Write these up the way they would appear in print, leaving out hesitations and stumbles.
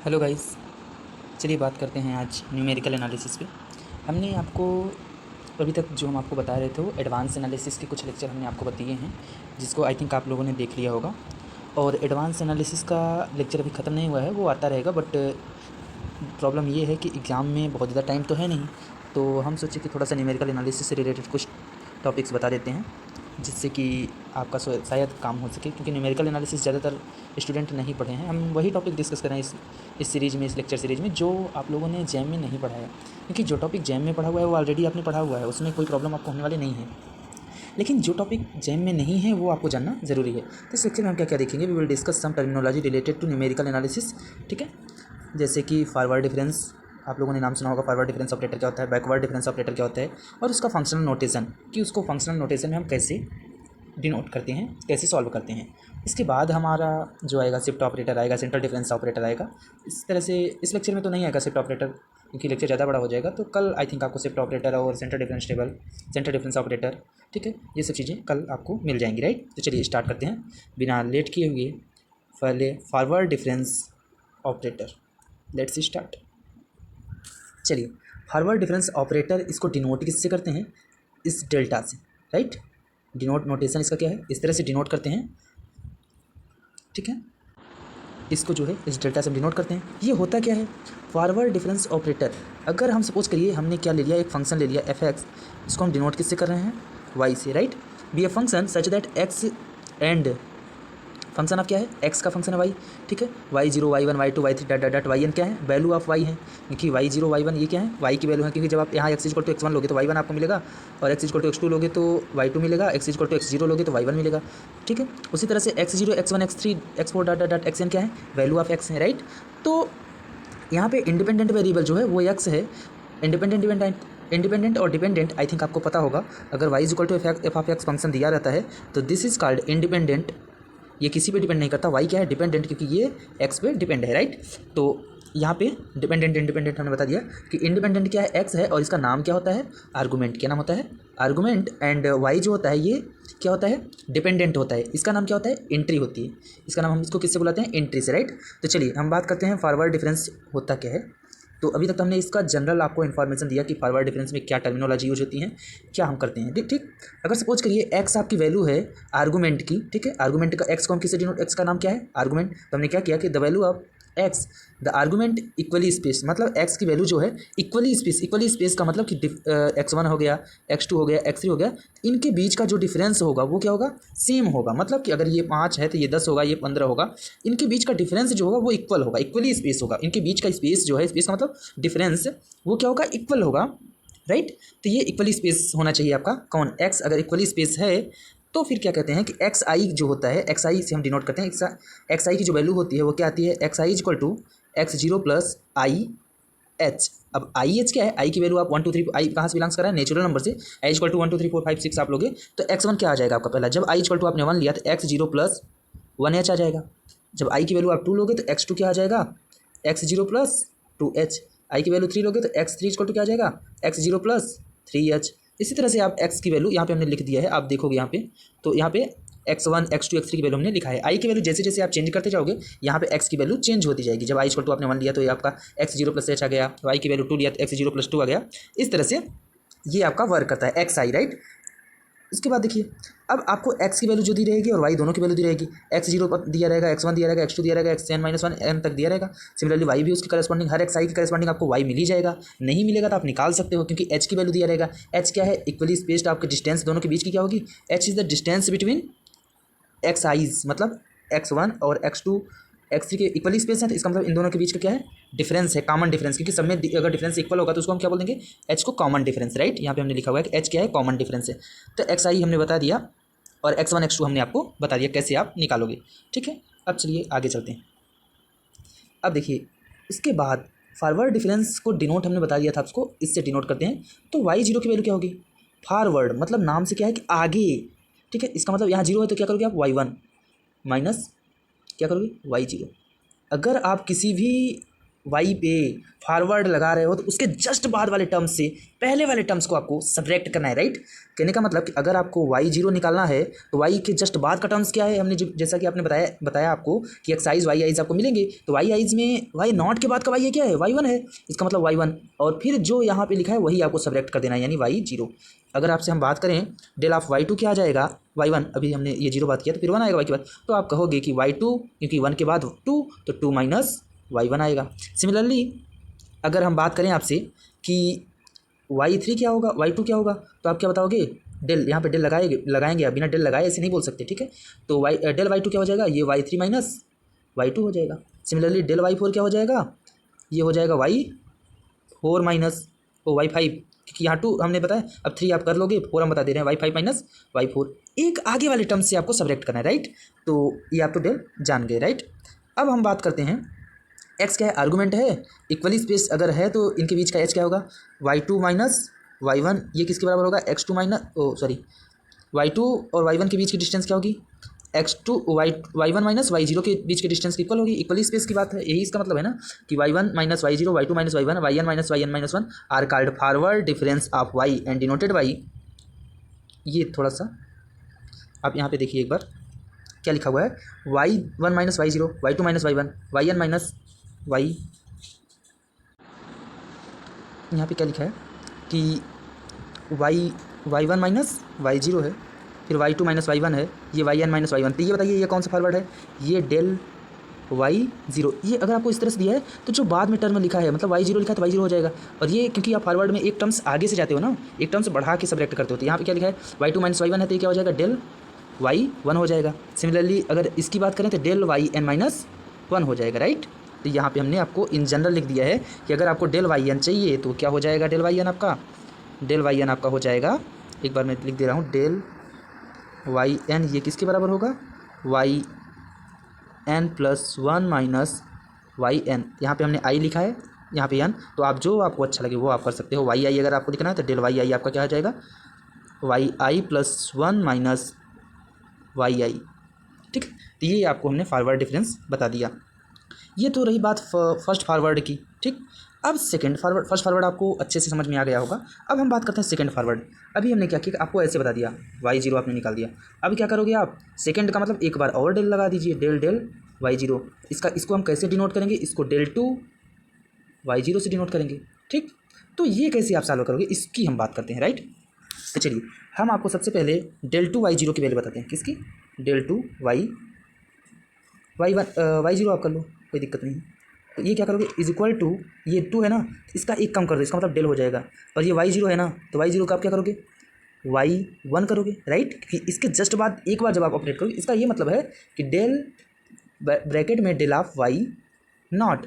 Hello guys. चलिए बात करते हैं आज न्यूमेरिकल एनालिसिस पे। हमने आपको अभी तक जो हम आपको बता रहे थे वो एडवांस एनालिसिस के कुछ लेक्चर हमने आपको बताए हैं, जिसको आई थिंक आप लोगों ने देख लिया होगा। और एडवांस एनालिसिस का लेक्चर अभी ख़त्म नहीं हुआ है, वो आता रहेगा। बट प्रॉब्लम ये है कि एग्ज़ाम में बहुत ज़्यादा टाइम तो है नहीं, तो हम सोचे कि थोड़ा सा न्यूमेरिकल एनालिसिस से रिलेटेड कुछ टॉपिक्स बता देते हैं, जिससे कि आपका शायद काम हो सके, क्योंकि न्यूमेरिकल एनालिसिस ज़्यादातर स्टूडेंट नहीं पढ़े हैं। हम वही टॉपिक डिस्कस करें इस सीरीज़ में, इस लेक्चर सीरीज़ में, जो आप लोगों ने जैम में नहीं पढ़ा है। क्योंकि जो टॉपिक जैम में पढ़ा हुआ है वो ऑलरेडी आपने पढ़ा हुआ है, उसमें कोई प्रॉब्लम आपको होने वाली नहीं है। लेकिन जो टॉपिक जैम में नहीं है वो आपको जानना ज़रूरी है। तो इस लेक्चर में हम क्या क्या देखेंगे, we will discuss some terminology related to numerical analysis. ठीक है, जैसे कि फॉरवर्ड डिफरेंस, आप लोगों ने नाम सुना होगा। फॉरवर्ड डिफरेंस ऑपरेटर क्या होता है, बैकवर्ड डिफरेंस ऑपरेटर क्या होता है, और उसका फंक्शनल नोटेशन, कि उसको फंक्शनल नोटेशन में हम कैसे डिनोट करते हैं, कैसे सॉल्व करते हैं। इसके बाद हमारा जो आएगा शिफ्ट ऑपरेटर आएगा, सेंट्रल डिफरेंस ऑपरेटर आएगा। इस तरह से इस लेक्चर में तो नहीं आएगा शिफ्ट ऑपरेटर, क्योंकि लेक्चर ज़्यादा बड़ा हो जाएगा। तो कल आई थिंक आपको शिफ्ट ऑपरेटर और central difference table, central difference operator, ठीक है, ये सब चीज़ें कल आपको मिल जाएंगी, राइट। तो चलिए स्टार्ट करते हैं बिना लेट किए हुए। पहले forward difference operator, let's start. चलिए, फॉरवर्ड डिफरेंस ऑपरेटर, इसको डिनोट किससे करते हैं, इस डेल्टा से, राइट। डिनोट नोटेशन इसका क्या है, इस तरह से डिनोट करते हैं, ठीक है। इसको जो है इस डेल्टा से हम डिनोट करते हैं। ये होता क्या है, फॉरवर्ड डिफरेंस ऑपरेटर। अगर हम सपोज करिए हमने क्या ले लिया, एक फंक्शन ले लिया एफ एक्स, इसको हम डिनोट किससे कर रहे हैं, वाई से, right. B a function such that x and function of क्या है, एक्स का फंक्शन है वाई, ठीक है। Y zero y one y two y three dot dot dot y n क्या है, वैल्यू ऑफ वाई है, क्योंकि वाई जीरो वाई वन ये क्या है, वाई की वैल्यू है। क्योंकि जब आप यहाँ x equal to x one लोगे तो वाई वन आपको मिलेगा, और x equal to x two लोगे तो वाई टू मिलेगा, x equal to x zero लोगे तो वाई वन मिलेगा, ठीक है। उसी तरह से x zero x one x three x four dot dot dot x n क्या है, वैल्यू ऑफ एक्स है, राइट। तो यहाँ पे इंडिपेंडेंट वेरिएबल जो है वो एक्स है। इंडिपेंडेंट और डिपेंडेंट आई थिंक आपको पता होगा। अगर y is equal to f of x function दिया रहता है तो दिस इज कॉल्ड इंडिपेंडेंट। ये किसी पे डिपेंड नहीं करता, वाई क्या है, डिपेंडेंट, क्योंकि ये एक्स पे डिपेंड है, राइट। तो यहाँ पे डिपेंडेंट इंडिपेंडेंट हमने बता दिया कि इंडिपेंडेंट क्या है, एक्स है, और इसका नाम क्या होता है, आर्गूमेंट। क्या नाम होता है, आर्गूमेंट। एंड वाई जो होता है ये क्या होता है, डिपेंडेंट होता है। इसका नाम क्या होता है, एंट्री होती है। इसका नाम हम इसको किससे बुलाते हैं, एंट्री से, राइट। तो चलिए हम बात करते हैं फॉरवर्ड डिफरेंस होता क्या है। तो अभी तक तो हमने इसका जनरल आपको इन्फॉर्मेशन दिया कि फॉरवर्ड डिफरेंस में क्या टर्मिनोलॉजी यूज होती है, क्या हम करते हैं, ठीक ठीक। अगर सपोज करिए एक्स आपकी वैल्यू है आर्गूमेंट की, ठीक है। आर्गूमेंट का एक्स को हम किससे डिनोट, एक्स का नाम क्या है, आर्गूमेंट। तो हमने क्या किया कि the value of x the argument equally space, मतलब एक्स की वैल्यू जो है इक्वली स्पेस। इक्वली स्पेस का मतलब कि एक्स वन हो गया, एक्स टू हो गया, एक्स थ्री हो गया, इनके बीच का जो डिफरेंस होगा वो क्या होगा, सेम होगा। मतलब कि अगर ये 5 है तो ये 10 होगा, ये 15 होगा, इनके बीच का डिफरेंस जो होगा वो इक्वल होगा, इक्वली स्पेस होगा। इनके बीच का स्पेस जो है, स्पेस का मतलब डिफरेंस, वो क्या होगा, इक्वल होगा, राइट। तो ये इक्वली स्पेस होना चाहिए आपका, कौन, एक्स। अगर इक्वली स्पेस है तो फिर क्या कहते हैं कि एक्स आई जो होता है, एक्स आई से हम डिनोट करते हैं। एक्स आई की जो वैल्यू होती है वो क्या आती है, x i is equal to x zero plus i h. अब आई एच क्या है, आई की वैल्यू आप 1 2 3, आई कहाँ से बिलोंग्स कर रहा है, नेचुरल नंबर से। आई इक्वल टू 1 2 3 4 5 6 आप लोगे तो एक्स वन क्या आ जाएगा आपका, पहला जब आई इक्वल टू आपने 1 लिया तो एक्स जीरो प्लस 1 एच आ जाएगा। जब आई की वैल्यू आप 2 लोगे तो एक्स टू क्या आ जाएगा, एक्स जीरो प्लस 2 एच। आई की वैल्यू 3 लोगे तो एक्स थ्री इक्वल टू क्या आ जाएगा, एक्स जीरो प्लस 3 एच। इसी तरह से आप एक्स की वैल्यू यहाँ पे हमने लिख दिया है, आप देखोगे यहाँ पे, तो यहाँ पे x one x two x three की वैल्यू हमने लिखा है। आई की वैल्यू जैसे जैसे आप चेंज करते जाओगे यहाँ पे एक्स की वैल्यू चेंज होती जाएगी। जब आई इक्वल टू आपने 1 लिया तो ये आपका एक्स जीरो प्लस एच आ गया, वाई की वैल्यू 2 लिया तो एक्स जीरो प्लस 2 आ गया। इस तरह से ये आपका वर्क करता है, एक्स आई, राइट। इसके बाद देखिए, अब आपको एक्स की वैल्यू जो दी रहेगी और वाई दोनों की वैल्यू दी रहेगी। एक्स जीरो दिया रहेगा, एक्स वन दिया रहेगा, एक्स टू दिया रहेगा, x n minus one n तक दिया रहेगा। सिमिलरली वाई भी उसके करस्पॉन्डिंग, हर एक्स आई के करस्पॉन्डिंग आपको वाई मिल ही जाएगा। नहीं मिलेगा तो आप निकाल सकते हो, क्योंकि एच की वैल्यू दिया रहेगा। एच क्या है, इक्वली स्पेस्ड, आपके डिस्टेंस दोनों के बीच की क्या होगी, H is the distance between x eyes, मतलब एक्स वन और एक्स टू एक्स थ्री के इक्वली स्पेस है, तो इसका मतलब इन दोनों के बीच का क्या है, डिफरेंस है, कॉमन डिफरेंस। क्योंकि सब में अगर डिफरेंस इक्वल होगा तो उसको हम क्या बोल देंगे, एच को कॉमन डिफरेंस, राइट। यहाँ पे हमने लिखा हुआ है कि एच क्या है, कॉमन डिफरेंस है। तो एक्स आई हमने बता दिया और एक्स वन एक्स टू हमने आपको बता दिया कैसे आप निकालोगे, ठीक है। अब चलिए आगे चलते हैं। अब देखिए, इसके बाद फॉरवर्ड डिफरेंस को डिनोट हमने बता दिया था आपको, इससे डिनोट करते हैं। तो वाई जीरो की वैल्यू क्या होगी, फॉरवर्ड मतलब नाम से क्या है कि आगे, ठीक है। इसका मतलब यहाँ जीरो है तो क्या करोगे आप, वाई वन माइनस क्या करोगे, वाई जीरो। अगर आप किसी भी वाई पे फॉरवर्ड लगा रहे हो तो उसके जस्ट बाद वाले टर्म्स से पहले वाले टर्म्स को आपको सब्ट्रैक्ट करना है, राइट। कहने का मतलब कि अगर आपको वाई जीरो निकालना है तो वाई के जस्ट बाद का टर्म्स क्या है, हमने जैसा कि आपने बताया आपको कि एक्स आइज वाई आइज आपको मिलेंगे, तो वाई आइज में वाई नॉट के बाद का वाई क्या है, वाई वन है, इसका मतलब वाई वन, और फिर जो यहाँ पे लिखा है वही आपको सब्ट्रैक्ट कर देना है, यानी वाई जीरो। अगर आपसे हम बात करें डेल ऑफ वाई टू क्या आ जाएगा, वाई वन, अभी हमने ये जीरो बात किया तो फिर वन आएगा वाई के बाद, तो आप कहोगे कि वाई टू, क्योंकि वन के बाद टू तो टू माइनस वाई वन आएगा। सिमिलरली अगर हम बात करें आपसे कि वाई थ्री क्या होगा, वाई टू क्या होगा, तो आप क्या बताओगे, डेल, यहाँ पे डेल लगाएंगे आप, बिना डेल लगाए ऐसे नहीं बोल सकते, ठीक है। तो वाई डेल वाई टू क्या हो जाएगा, ये y three minus y two हो जाएगा। सिमिलरली डेल वाई फोर क्या हो जाएगा, ये हो जाएगा y four minus y five, क्योंकि यहाँ टू हमने बताया, अब थ्री आप कर लोगे, फोर हम बता दे रहे हैं, y five minus y four, एक आगे वाले टर्म से आपको सब्ट्रैक्ट करना है, राइट। तो ये आप तो डेल जान गए, राइट। अब हम बात करते हैं एक्स क्या है, आर्गूमेंट है, इक्वली स्पेस अगर है तो इनके बीच का एच क्या होगा, y two minus y one, ये किसके बराबर होगा, x two minus y two और वाई वन के बीच की डिस्टेंस क्या होगी, x two y one minus y zero के बीच की डिस्टेंस इक्वल होगी, इक्वली स्पेस की बात है, यही इसका मतलब है ना कि y one minus y zero, y two minus y one, y n minus one are called forward difference of Y and denoted y. ये थोड़ा सा आप यहाँ पे देखिए एक बार क्या लिखा हुआ है, y one minus y zero, y two minus y one, y n minus y, यहाँ पे क्या लिखा है कि y one minus y zero है, फिर y two minus y one है, ये y n minus y one, तो ये बताइए ये कौन सा फॉरवर्ड है, ये डेल वाई जीरो। ये अगर आपको इस तरह से दिया है तो जो बाद में टर्म लिखा है, मतलब वाई जीरो लिखा है तो वाई जीरो हो जाएगा, और ये क्योंकि आप फॉरवर्ड में एक टर्म्स आगे से जाते हो ना, एक टर्म से बढ़ा के सब्ट्रैक्ट करते हो, तो यहाँ पे क्या लिखा है y two minus y one है, तो ये क्या हो जाएगा डेल वाई वन हो जाएगा। सिमिलरली अगर इसकी बात करें तो del y n minus one हो जाएगा, राइट। तो यहाँ पे हमने आपको इन जनरल लिख दिया है कि अगर आपको डेल वाई एन चाहिए तो क्या हो जाएगा, डेल वाई एन आपका हो जाएगा, एक बार मैं लिख दे रहा हूँ, डेल वाई एन ये किसके बराबर होगा, y n plus one minus y n, यहाँ पे हमने आई लिखा है, यहाँ पे एन, तो आप जो आपको अच्छा लगे वो आप कर सकते हो। वाई आई अगर आपको लिखना है तो डेल वाई आई आपका क्या हो जाएगा, Y i plus one minus Y आई, ठीक। तो ये आपको हमने फॉरवर्ड डिफरेंस बता दिया। ये तो रही बात फर्स्ट फॉरवर्ड की, ठीक। अब सेकंड फॉरवर्ड, फर्स्ट फॉरवर्ड आपको अच्छे से समझ में आ गया होगा। अब हम बात करते हैं सेकंड फॉरवर्ड। अभी हमने क्या किया, आपको ऐसे बता दिया, वाई जीरो आपने निकाल दिया, अब क्या करोगे आप, सेकंड का मतलब एक बार और डेल लगा दीजिए, डेल डेल वाई जीरो, इसको हम कैसे डिनोट करेंगे, इसको डेल टू वाई जीरो से डिनोट करेंगे, ठीक। तो ये कैसे आप सॉल्व करोगे, इसकी हम बात करते हैं, राइट। तो चलिए हम आपको सबसे पहले डेल टू वाई जीरो की वैल्यू बताते हैं, किसकी, del two y y zero आप कर लो, कोई दिक्कत नहीं है। तो ये क्या करोगे, इज इक्वल टू, ये टू है ना, इसका एक कम कर दो, इसका मतलब डेल हो जाएगा, और ये वाई जीरो है ना, तो वाई जीरो का आप क्या करोगे, वाई वन करोगे, राइट। कि इसके जस्ट बाद एक बार जब आप ऑपरेट करोगे, इसका ये मतलब है कि डेल ब्रैकेट में डेल ऑफ वाई नॉट,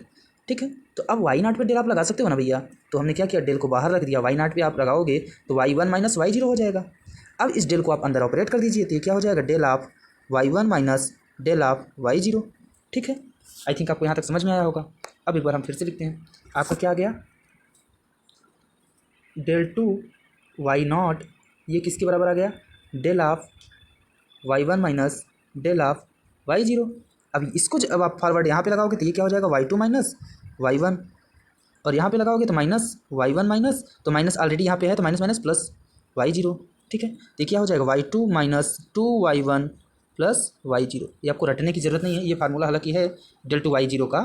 ठीक है। तो अब वाई नॉट पे डेल आप लगा सकते हो ना भैया, तो हमने क्या किया, डेल को बाहर रख दिया, वाई नॉट पे आप लगाओगे तो y one minus y zero हो जाएगा। अब इस डेल को आप अंदर ऑपरेट कर दीजिए, तो ये क्या हो जाएगा, del of y one minus del of y zero, ठीक है। आई थिंक आपको यहाँ तक समझ में आया होगा। अब एक बार हम फिर से लिखते हैं, आपका क्या आ गया, डेल टू वाई नॉट ये किसके बराबर आ गया, del of y one minus del of y zero. अब इसको जब आप फॉरवर्ड यहाँ पे लगाओगे तो ये क्या हो जाएगा, y two minus y one, और यहाँ पे लगाओगे तो माइनस वाई वन माइनस, तो माइनस ऑलरेडी यहाँ पे है तो minus minus plus y zero, ठीक है। तो ये क्या हो जाएगा, y two minus two y one plus y zero. ये आपको रटने की ज़रूरत नहीं है, ये फार्मूला हालांकि है डेल टू वाई जीरो का,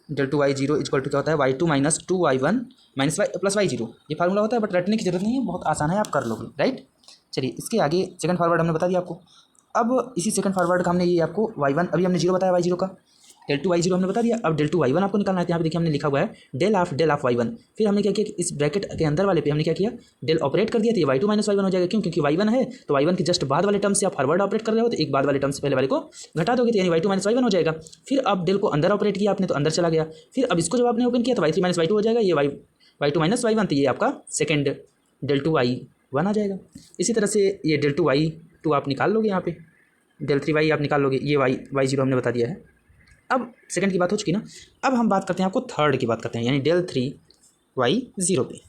del two y zero equal to क्या होता है, y two minus two y one minus y plus y zero, ये फार्मूला होता है, बट रटने की जरूरत नहीं है, बहुत आसान है, आप कर लोगे, राइट। चलिए इसके आगे सेकंड फॉरवर्ड हमने बता दिया आपको। अब इसी सेकंड फॉरवर्ड का हमने ये आपको वाई वन, अभी हमने जीरो बताया वाई जीरो का, डेल टू वाई जीरो हमने बता दिया। अब डेल टू वाई वन आपको निकालना है, यहाँ पे देखिए हमने लिखा हुआ है डेल ऑफ वाई वन, फिर हमने क्या किया, इस ब्रैकेट के अंदर वाले पे हमने क्या किया, डेल ऑपरेट कर दिया, तो ये y two minus y one हो जाएगा, क्यों, क्योंकि वाई वन है तो वाई वन के जस्ट बाद वाले टर्म से आप फॉरवर्ड ऑपरेट कर रहे हो, तो एक बाद वाले टर्म से पहले वाले को घटा दोगे, तो यानी y two minus y one हो जाएगा। फिर अब डेल को अंदर ऑपरेट किया आपने तो अंदर चला गया, फिर अब इसको जब आपने ओपन किया तो y three minus y two हो जाएगा, ये y two minus y one, तो ये आपका second del two y one आ जाएगा। इसी तरह से ये डेल टू वाई टू आप निकाल लोगे, यहाँ पे डेल थ्री वाई आप निकाल लोगे, ये वाई जीरो हमने बता दिया है। अब सेकंड की बात हो चुकी ना, अब हम बात करते हैं, आपको थर्ड की बात करते हैं, यानी डेल थ्री वाई जीरो पे।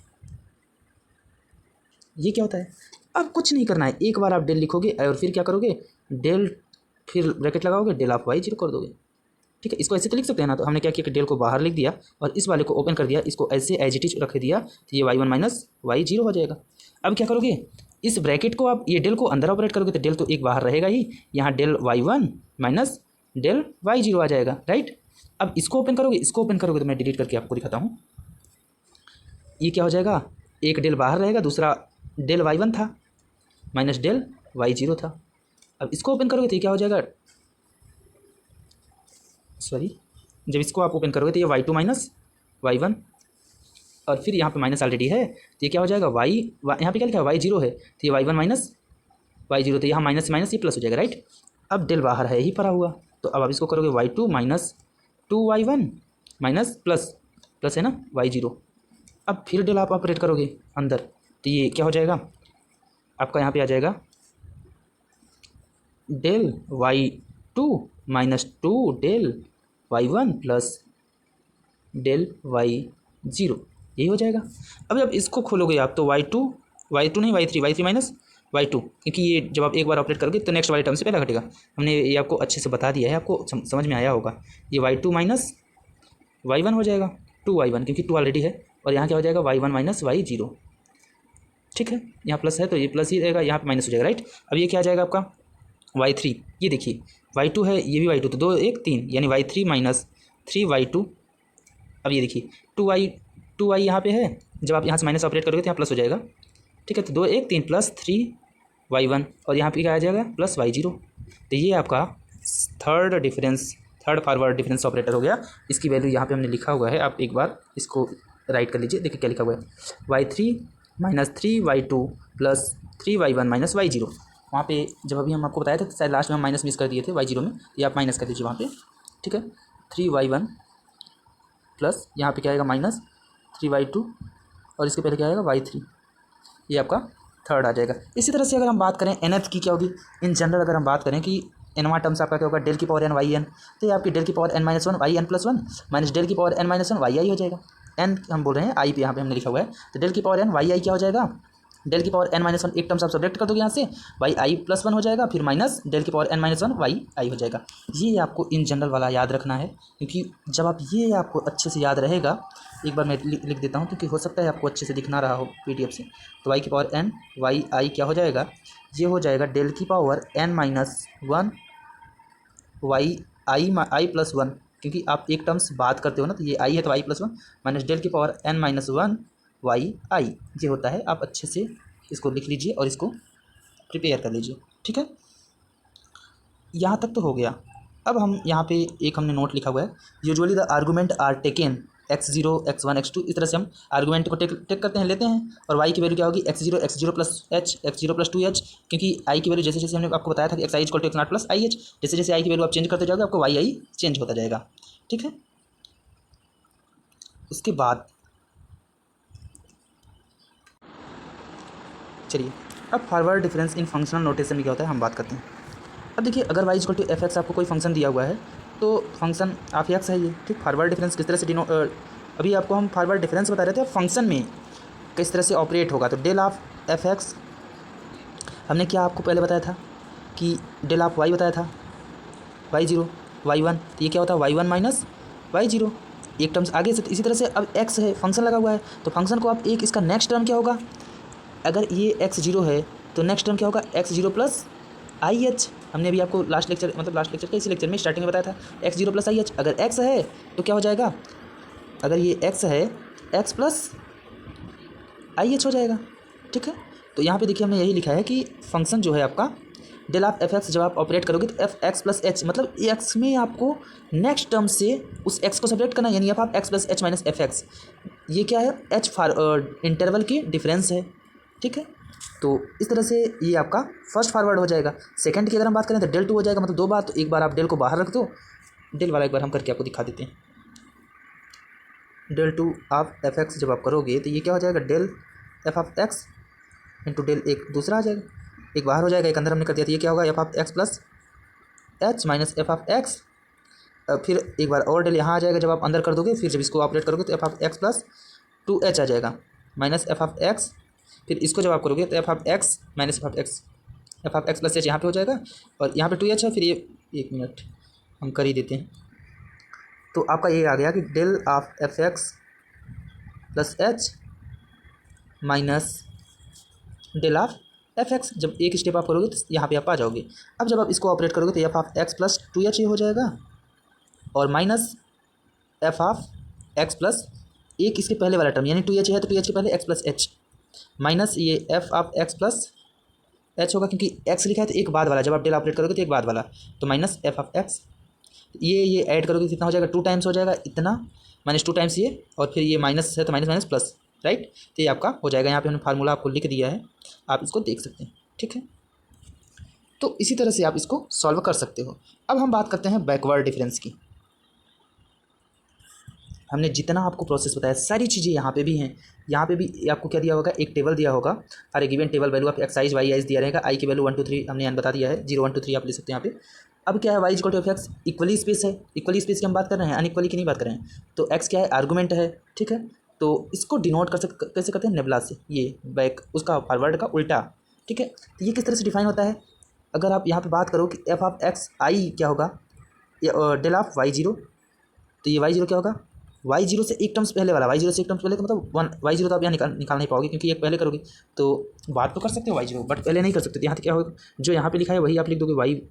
ये क्या होता है, अब कुछ नहीं करना है, एक बार आप डेल लिखोगे और फिर क्या करोगे, डेल फिर ब्रैकेट लगाओगे, डेल ऑफ वाई जीरो कर दोगे, ठीक है, इसको ऐसे तो लिख सकते हैं ना, तो हमने क्या किया कि डेल को बाहर लिख दिया और इस वाले को ओपन कर दिया, इसको ऐसे एज इट इज रख दिया, तो ये y1 माइनस y0 हो जाएगा। अब क्या करोगे, इस ब्रैकेट को आप ये डेल को अंदर ऑपरेट करोगे तो डेल तो एक बाहर रहेगा ही, यहाँ del y1 minus del y0 आ जाएगा, राइट। अब इसको ओपन करोगे, इसको ओपन करोगे तो मैं डिलीट करके आपको दिखाता हूँ। ये क्या हो जाएगा, एक डेल बाहर रहेगा, दूसरा डेल y1 था माइनस डेल y0 था। अब इसको ओपन करोगे तो ये क्या हो जाएगा, सॉरी, जब इसको आप ओपन करोगे तो ये y2 माइनस y1, और फिर यहाँ पे माइनस ऑलरेडी है तो ये क्या हो जाएगा यहाँ पे क्या लिखा है y0 है, तो ये y1 माइनस y0, तो यहाँ माइनस माइनस ये प्लस हो जाएगा, राइट। अब डेल बाहर है ही पड़ा हुआ, तो अब आप इसको करोगे y2 minus 2y1 minus plus है ना y0। अब फिर डेल आप ऑपरेट करोगे अंदर, तो ये क्या हो जाएगा आपका, यहाँ पे आ जाएगा del y2 minus 2 del y1 plus del y0, यही हो जाएगा। अब जब इसको खोलोगे आप तो y2 नहीं y3 माइनस y2, क्योंकि ये जब आप एक बार ऑपरेट करोगे तो नेक्स्ट वाले टर्म से पहला घटेगा। हमने ये आपको अच्छे से बता दिया है, आपको समझ में आया होगा। ये y2 माइनस y1 हो जाएगा 2y1, क्योंकि 2 ऑलरेडी है, और यहाँ क्या हो जाएगा y1 माइनस y0, ठीक है। यहाँ प्लस है तो ये प्लस ही रहेगा, यहाँ पे माइनस हो जाएगा, राइट। अब ये क्या आ जाएगा आपका y3, ये देखिए y2 है, ये भी y2, तो 2 1 3, यानी y3 माइनस 3y2। अब ये देखिए 2y यहाँ पे है, जब आप यहाँ से माइनस ऑपरेट करोगे तो यहाँ प्लस हो जाएगा, ठीक है। तो 2 1 3 प्लस 3y1, और यहाँ पे क्या आ जाएगा प्लस y0। तो ये आपका थर्ड फॉरवर्ड डिफरेंस ऑपरेटर हो गया। इसकी वैल्यू यहाँ पे हमने लिखा हुआ है, आप एक बार इसको राइट कर लीजिए, देखिए क्या लिखा हुआ है, y3 minus 3y2 plus 3y1 minus y0। वहाँ पे जब अभी हम आपको बताया था तो शायद लास्ट में हम माइनस मिस कर दिए थे y0 में, ये आप माइनस कर दीजिए वहाँ पे, ठीक है। 3y1 प्लस यहाँ पे क्या आएगा माइनस 3y2, और इसके पहले क्या आएगा y3, ये आपका थर्ड आ जाएगा। इसी तरह से अगर हम बात करें nth की क्या होगी, इन जनरल अगर हम बात करें कि nवां टर्म्स आपका क्या होगा, डेल की पावर n वाई एन, तो ये आपकी डेल की power n minus one y n plus one minus del की power n minus one y i हो जाएगा। n हम बोल रहे हैं आई पे, यहाँ पे हमने लिखा हुआ है, तो डेल की पावर n वाई आई क्या हो जाएगा, डेल की पावर n माइनस वन एक टर्म्स आप सब्जेक्ट कर दोगे यहाँ से, वाई आई प्लस वन हो जाएगा, फिर माइनस डेल की power n minus one y i हो जाएगा। ये आपको इन जनरल वाला याद रखना है, क्योंकि जब आप ये आपको अच्छे से याद रहेगा, एक बार मैं लिख देता हूँ क्योंकि हो सकता है आपको अच्छे से दिख ना रहा हो पीडीएफ से। तो वाई की पावर n वाई आई क्या हो जाएगा, ये हो जाएगा डेल की power n minus one y i plus one, क्योंकि आप एक टर्म्स बात करते हो ना, तो ये आई है तो i plus one minus del की power n minus one y i, ये होता है। आप अच्छे से इसको लिख लीजिए और इसको प्रिपेयर कर लीजिए, ठीक है। यहाँ तक तो हो गया। अब हम यहाँ पे एक हमने नोट लिखा हुआ है, usually the argument are taken x0 x1 x2, इस तरह से हम आर्गूमेंट को टेक करते हैं, लेते हैं, और y की वैल्यू क्या होगी x0 plus h, x0 plus 2h, क्योंकि i की वैल्यू जैसे जैसे हमने आपको बताया था कि xi equal to x0 plus i h, जैसे जैसे i की वैल्यू आप चेंज करते जाओगे आपको yi चेंज होता जाएगा, ठीक है। उसके बाद चलिए अब forward difference in functional notation में क्या होता है हम बात करते हैं। अब देखिए अगर y equal to f x आपको कोई फंक्शन दिया हुआ है, तो फंक्शन ऑफ एक्स है ये, ठीक। फॉरवर्ड डिफरेंस किस तरह से अभी आपको हम फॉरवर्ड डिफरेंस बता रहे थे, फंक्शन में किस तरह से ऑपरेट होगा। तो डेल ऑफ एफ एक्स हमने क्या आपको पहले बताया था कि डेल ऑफ वाई बताया था y0 y1, तो ये क्या होता है y1 माइनस y0, एक टर्म्स आगे से। तो इसी तरह से अब x है, फंक्शन लगा हुआ है, तो फंक्शन को आप एक इसका नेक्स्ट टर्म क्या होगा, अगर ये x0 है तो नेक्स्ट टर्म क्या होगा x0 प्लस आई एच। हमने अभी आपको लास्ट लेक्चर के इसी लेक्चर में स्टार्टिंग में बताया था x0 प्लस आई एच। अगर x है तो क्या हो जाएगा, अगर ये x है x प्लस आई एच हो जाएगा, ठीक है। तो यहाँ पे देखिए हमने यही लिखा है कि फंक्शन जो है आपका डेल ऑफ एफ एक्स जब आप ऑपरेट करोगे तो एफ एक्स प्लस एच, मतलब एक्स में आपको नेक्स्ट टर्म से उस एक्स को सेपरेट करना है, यानी आप x plus h minus F x, ये क्या है एच इंटरवल की डिफरेंस है, ठीक है। तो इस तरह से ये आपका फर्स्ट फॉरवर्ड हो जाएगा। सेकंड की अगर हम बात करें तो डेल टू हो जाएगा, मतलब दो बार, तो एक बार आप डेल को बाहर रख दो, डेल वाला एक बार हम करके आपको दिखा देते हैं। Del two of f x जब आप करोगे तो ये क्या हो जाएगा, del f of x into del, एक दूसरा आ जाएगा, एक बाहर हो जाएगा, एक अंदर हमने कर दिया, तो ये क्या होगा F of x plus h minus F of x, फिर एक बार और डेल यहाँ आ जाएगा जब आप अंदर कर दोगे, फिर जब इसको ऑपरेट करोगे तो F of x plus 2h आ जाएगा माइनस एफ ऑफ एक्स, फिर इसको जब आप करोगे तो F of x minus F of x plus H यहाँ पे हो जाएगा, और यहाँ पे 2h है, फिर ये एक मिनट हम कर ही देते हैं, तो आपका ये आ गया कि del of f x plus h minus del of f x. जब एक स्टेप आप करोगे तो यहाँ पे आप आ जाओगे। अब जब आप इसको ऑपरेट करोगे तो F of x plus 2h ये हो जाएगा और minus F of x plus एक इसके पहले वाला टर्म यानी 2h है तो 2h के पहले x प्लस एच माइनस ये F of x plus H होगा क्योंकि x लिखा है तो एक बाद वाला, जब आप डेल ऑपरेट करोगे तो एक बाद वाला, तो माइनस एफ ऑफ एक्स। ये ऐड करोगे कितना हो जाएगा, 2 टाइम्स हो जाएगा इतना, माइनस 2 टाइम्स ये, और फिर ये माइनस है तो माइनस माइनस प्लस, राइट। तो ये आपका हो जाएगा। यहाँ पे हमने फार्मूला आपको लिख दिया है, आप इसको देख सकते हैं, ठीक है। तो इसी तरह से आप इसको सॉल्व कर सकते हो। अब हम बात करते हैं बैकवर्ड डिफरेंस की। हमने जितना आपको प्रोसेस बताया सारी चीज़ें यहाँ पे भी हैं। यहाँ पे भी आपको क्या दिया होगा, एक टेबल दिया होगा, और एक गिवन टेबल वैल्यू आप एक्स आइज वाई आइज दिया रहेगा। आई की वैल्यू 1 2 3 हमने बता दिया है, 0 1 2 3 आप ले सकते हैं यहाँ पे। अब क्या है, y equal to f x equally space है, इक्वली स्पेस की हम बात कर रहे हैं, अनइक्वली की नहीं बात कर रहे हैं। तो एक्स क्या है, आर्गूमेंट है, ठीक है। तो इसको डिनोट कैसे करते हैं, नेबुला से, ये बैक उसका फॉरवर्ड का उल्टा, ठीक है। तो ये किस तरह से डिफाइन होता है, अगर आप यहाँ पे बात करो कि एफ ऑफ एक्स आई क्या होगा, डेल ऑफ वाई जीरो, तो ये वाई जीरो क्या होगा, वाई जीरो से एक टर्म्स पहले वाला, वाई जीरो से एक टर्म्स पहले, तो मतलब 1 वाई जीरो तो आप यहाँ निकाल नहीं पाओगे क्योंकि एक पहले करोगे। तो बात तो कर सकते हो वाई जीरो, बट पहले नहीं कर सकते। यहाँ तो क्या होगा, जो यहाँ पे लिखा है वही आप लिख दोगे, वाई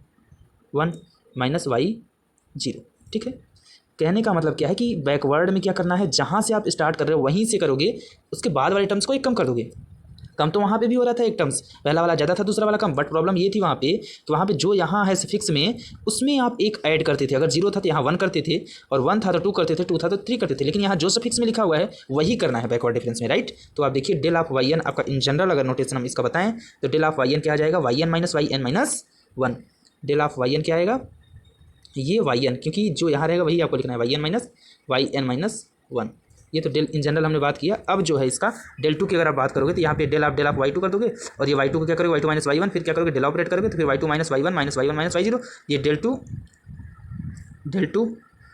1 माइनस वाई जीरो, ठीक है। कहने का मतलब क्या है कि बैकवर्ड में क्या करना है, जहाँ से आप स्टार्ट कर रहे हो वहीं से करोगे, उसके बाद वाले टर्म्स को एक कम कर दोगे। कम तो वहाँ पे भी हो रहा था, एक टर्म्स पहला वाला ज़्यादा था, दूसरा वाला कम, बट प्रॉब्लम ये थी वहाँ पे, तो वहाँ पे जो यहाँ है फिक्स में, उसमें आप एक ऐड करते थे। अगर 0 था तो यहाँ 1 करते थे, और 1 था तो 2 करते थे, 2 था तो 3 करते थे। लेकिन यहाँ जो फिक्स में लिखा हुआ है वही करना है बैकवर्ड डिफरेंस में, राइट। तो आप देखिए डेल ऑफ वाई एन आपका इन जनरल अगर नोटेशन हम इसका बताएं तो डेल ऑफ वाई एन क्या आ जाएगा, y n minus y n minus 1। Del of y n क्या आएगा, ये वाई एन, क्योंकि जो यहाँ रहेगा वही आपको लिखना है, वाई एन माइनस 1। ये तो डेल इन जनरल हमने बात किया। अब जो है इसका डेल टू की अगर आप बात करोगे तो यहाँ पे डेल ऑफ वाई टू कर दोगे, और ये वाई टू को क्या करोगे, y two minus y one, फिर क्या करोगे, डेल ऑपरेट करोगे तो फिर y two minus y one minus y zero, ये del two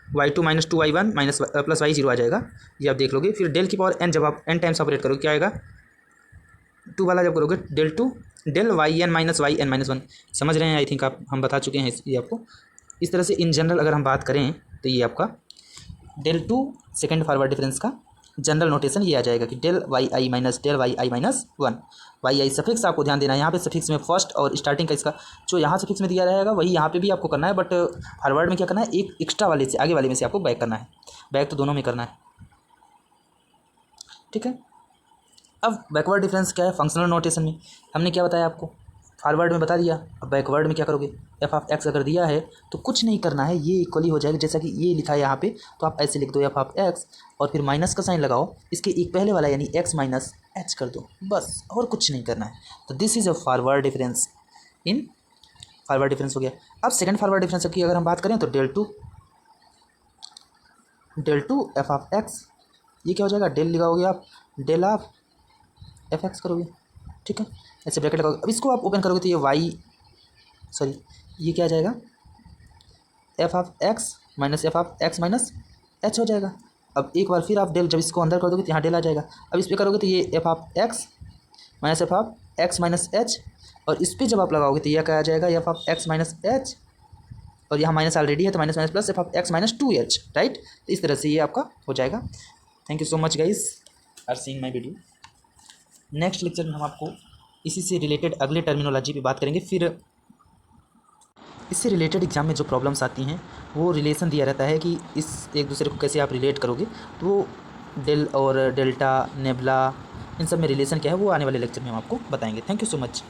y two minus 2y1 minus plus y zero आ जाएगा। ये आप देख लोगे। फिर डेल की पावर एन जब आप एन टाइम्स ऑपरेट करोगे क्या आएगा, 2 वाला जब करोगे डेल वाई एन माइनस 1। समझ रहे हैं, आई थिंक आप हम बता चुके हैं ये आपको। इस तरह से इन जनरल अगर हम बात करें तो ये आपका del two second forward difference का जनरल नोटेशन ये आ जाएगा कि del y i minus 1। Y i suffix आपको ध्यान देना है, यहाँ पे सफिक्स में फर्स्ट और स्टार्टिंग का इसका जो यहाँ सफिक्स में दिया रहेगा वही यहाँ पे भी आपको करना है, बट फॉरवर्ड में क्या करना है, एक एक्स्ट्रा वाले से आगे वाले में से आपको बैक करना है। बैक तो दोनों में करना है, ठीक है। अब बैकवर्ड डिफरेंस क्या है, फंक्शनल नोटेशन में हमने क्या बताया आपको, फॉरवर्ड में बता दिया। अब बैकवर्ड में क्या करोगे, एफ ऑफ एक्स अगर दिया है तो कुछ नहीं करना है, ये इक्वली हो जाएगा जैसा कि ये लिखा है यहाँ पे, तो आप ऐसे लिख दो एफ ऑफ एक्स और फिर माइनस का साइन लगाओ, इसके एक पहले वाला यानी एक्स माइनस एच कर दो, बस, और कुछ नहीं करना है। तो this is a forward difference in forward difference हो गया। अब सेकंड फॉरवर्ड डिफरेंस की अगर हम बात करें तो del to f of x, ये क्या हो जाएगा, डेल लगाओगे आप, डेल ऑफ एफ एक्स करोगे, ठीक है, ऐसे ब्रैकेट लगाओगे। अब इसको आप ओपन करोगे तो ये क्या आ जाएगा, f of x minus H हो जाएगा। अब एक बार फिर आप डेल जब इसको अंदर कर दोगे तो यहाँ डेल आ जाएगा। अब इस पर करोगे तो ये F of x minus h, और इस पर जब आप लगाओगे तो यह क्या आ जाएगा, f of x minus h, और यहाँ माइनस ऑलरेडी है तो minus plus f of x minus 2h, right. तो इस तरह से ये आपका हो जाएगा। Thank you so much guys are seeing my video. Next lecture में हम आपको इसी से रिलेटेड अगले टर्मिनोलॉजी पे बात करेंगे। फिर इससे रिलेटेड एग्जाम में जो प्रॉब्लम्स आती हैं वो रिलेशन दिया रहता है कि इस एक दूसरे को कैसे आप रिलेट करोगे, तो वो डेल और डेल्टा नेबुला इन सब में रिलेशन क्या है वो आने वाले लेक्चर में हम आपको बताएंगे। Thank you so much.